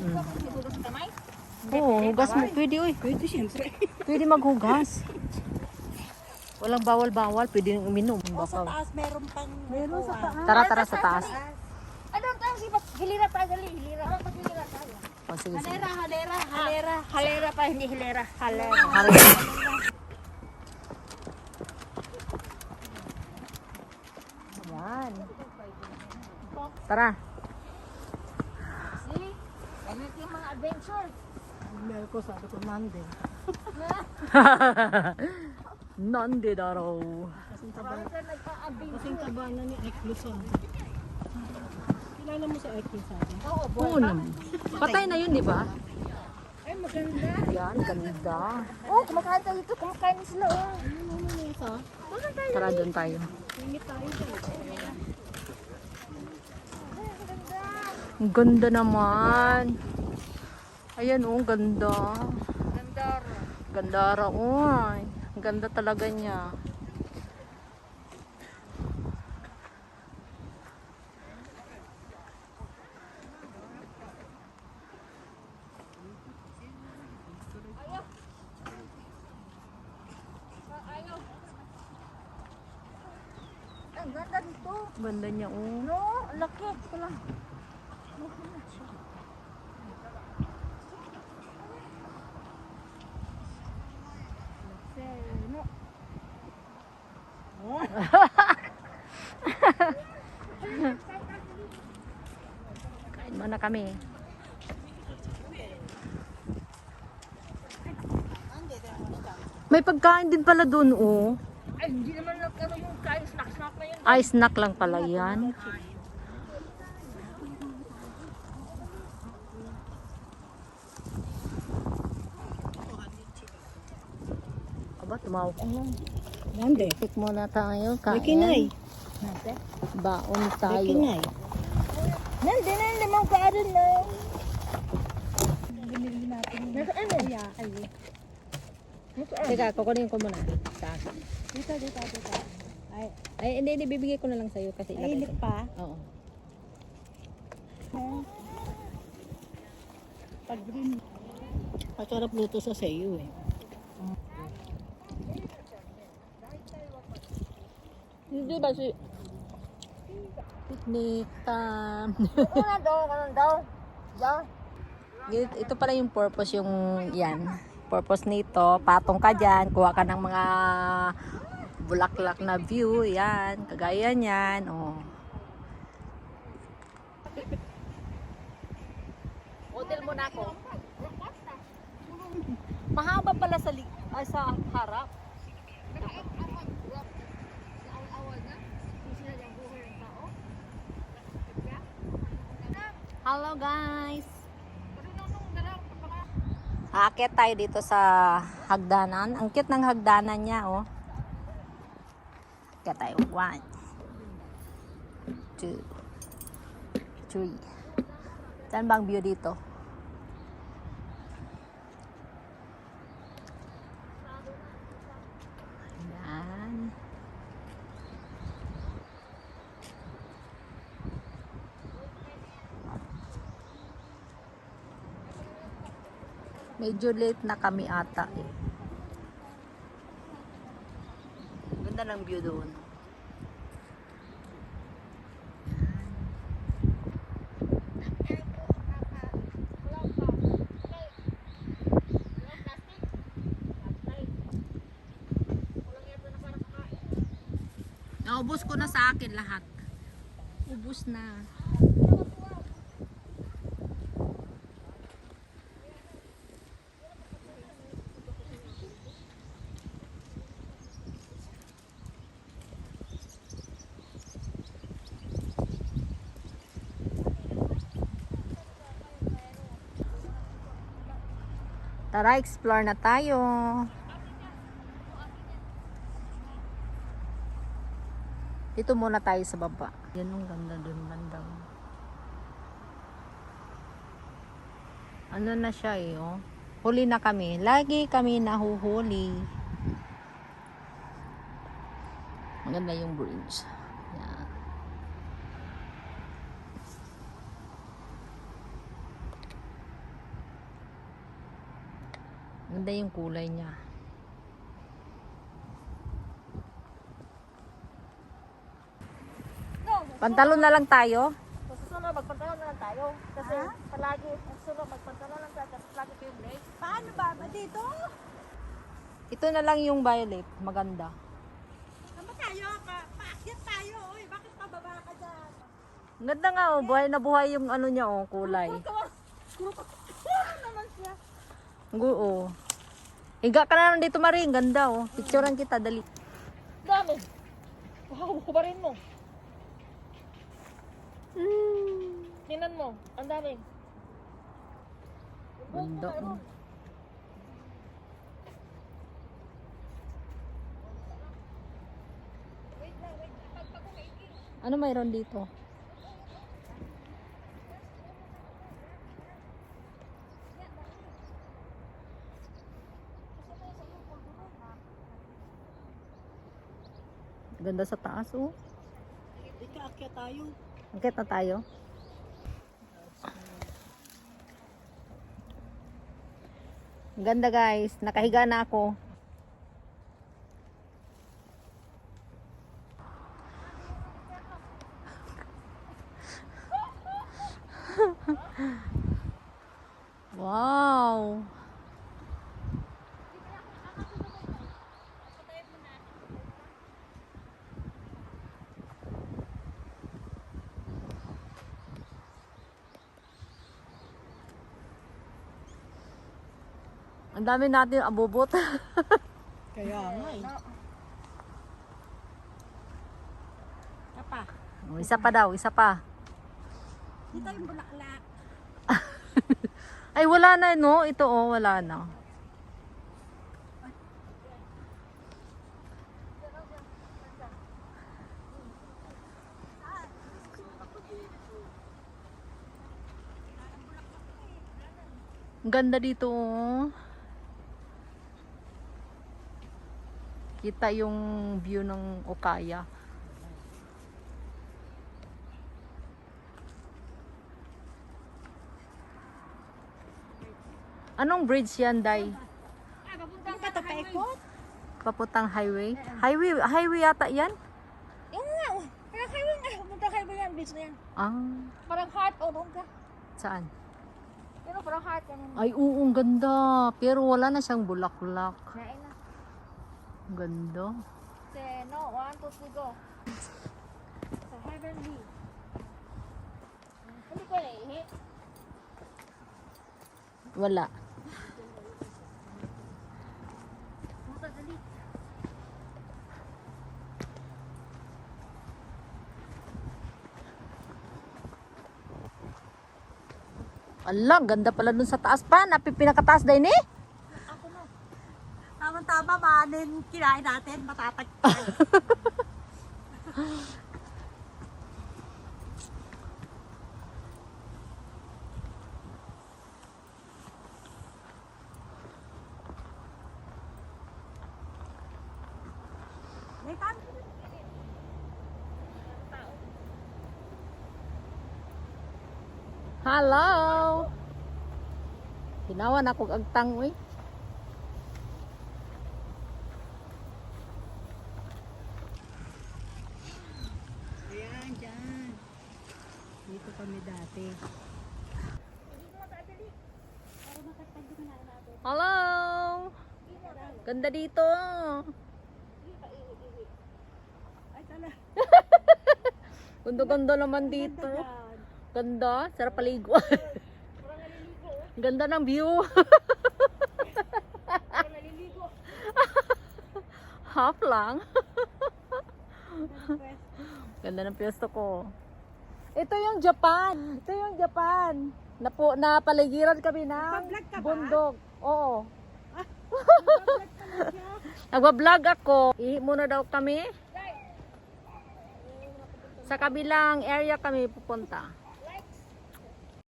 Hugas ng kamay? Oo, hugas mo. Pwede, uy. Pwede siyempre. Pwede maghugas. Walang bawal-bawal. Pwede uminom. O sa taas meron pang... Meron sa taas. Tara sa taas. Ano tayo? Hilira tayo, dali. Hilira. Hilira tayo. O, sige. Halera pa, hindi hilera. Halera. Yan. Tara. See? Ganit yung mga adventure. Meron ko sabi ko Monday. Nande daraw. Kasing Parang sila nagka-adventure. taba na ni Ike Luzon. Kilala mo sa Ike Luzon? Oo, Oo naman. Patay na yun, di ba? ay maganda. Yan, ganda. Oh, kumakain tayo dito. Kumakain sila. Oh. Ano isa? Tara, doon tayo. Tingit tayo dyan. Ang ganda naman. Ayan, oh, ganda. Ganda. Gandara, oy. Ang ganda talaga niya. Ang ganda dito. Ganda niya, oh. No, ang laki. Ito lang. No. Kain muna kami. May pagkain din pala doon, oh. Ay, hindi naman ano yung kain snack-snack na yun. Ay, snack lang pala yan. Aba, tumawag ko lang. Monday. Tik muna tayo, May kinay. kain. Baon tayo. Nandun limang kaarin na. Binili natin. Nasa ano? Ay. Teka, kukunin ko muna sa akin. Dito. Ay, hindi, bibigay ko na lang sa'yo kasi ilagay Mainit ko. pa. Oo. Pag green. Masarap luto sa sayo eh. Hindi ba si... Picnic time. Una daw, kanon daw. Daw. Ito pala yung purpose yung yan. Purpose nito, patong ka dyan, kuha ka ng mga bulaklak na view, yan, kagaya niyan, oh. Hotel mo na ako. Mahaba pala sa sa harap. Hello guys. Aakyat tayo dito sa hagdanan. Ang cute ng hagdanan niya, oh. Aakyat tayo. 1, 2, 3. Saan ba ang view dito? Ayan. Medyo late na kami ata eh. Ganda ng view doon. Naubos ko na sa akin lahat. Ubus na. Tara, explore na tayo. Dito muna tayo sa baba. Yan ang ganda dun, banda. Ano na siya eh, oh. Huli na kami. Lagi kami nahuhuli. Maganda yung bridge. Yan. Ganda yung kulay niya. No, Pantalon na lang tayo. susunod, magpantalon na lang tayo. Kasi palagi, susunod, magpantalon lang tayo. Kasi palagi ko yung break. Paano ba? Ba dito? Ito na lang yung violet. Maganda. Tama tayo. Paakyat tayo. Uy, bakit pababa ka dyan? Ang ganda nga oh. Buhay na buhay yung ano niya oh. Kulay. naman siya. Oo. Higa ka na lang dito, Marie. Ang ganda oh. Picturean kita. Dali. Dami. Wow, kubarin mo. Tingnan mo, ang dami. Ganda oh. Ano mayroon dito? Ganda sa taas oh. Ika, akyat tayo. Akit na tayo. Ganda guys. Nakahiga na ako. Wow. Ang dami natin abubot. Kaya nga eh. Apa? Oh, isa pa daw, isa pa. Dito yung bulaklak. Ay, wala na, no? Ito, oh, wala na. Ang ganda dito, oh. Kita yung view ng Okaya. Anong bridge yan, Day? Ang katapaikot? Paputang highway? Highway yata yan? Yung nga, parang highway nga. Punta highway yan, beach na yan. Ah, Parang heart, o doon ka. saan? Pero parang heart yan. Ay, oo, ang ganda. Pero wala na siyang bulaklak. Nain na. Ang ganda. Say, no, 1, 2, 3, go. Sa heavenly. Hindi ko naihi. Wala. Punta dali. Ala, ganda pala dun sa taas pa. Pinakataas din eh. Tama-tama, manin kinain natin, matatagpay. Hello. Hinawan ako agtang eh. Ayan, dyan. Dito kami dati. Hello. Ganda dito. Ay, tala. Ganda-ganda naman dito. Dyan. Ganda. Sarap paligo. Ganda ng view. Half lang. Ganda ng pwesto ko. Ito yung Japan. Ito yung Japan. Napaligiran kami ng Nagpa-vlog ka ba? bundok. Oo. Nagpa-vlog ka na siya. Nagwa-vlog ako. Ihi muna daw kami. Sa kabilang area kami pupunta.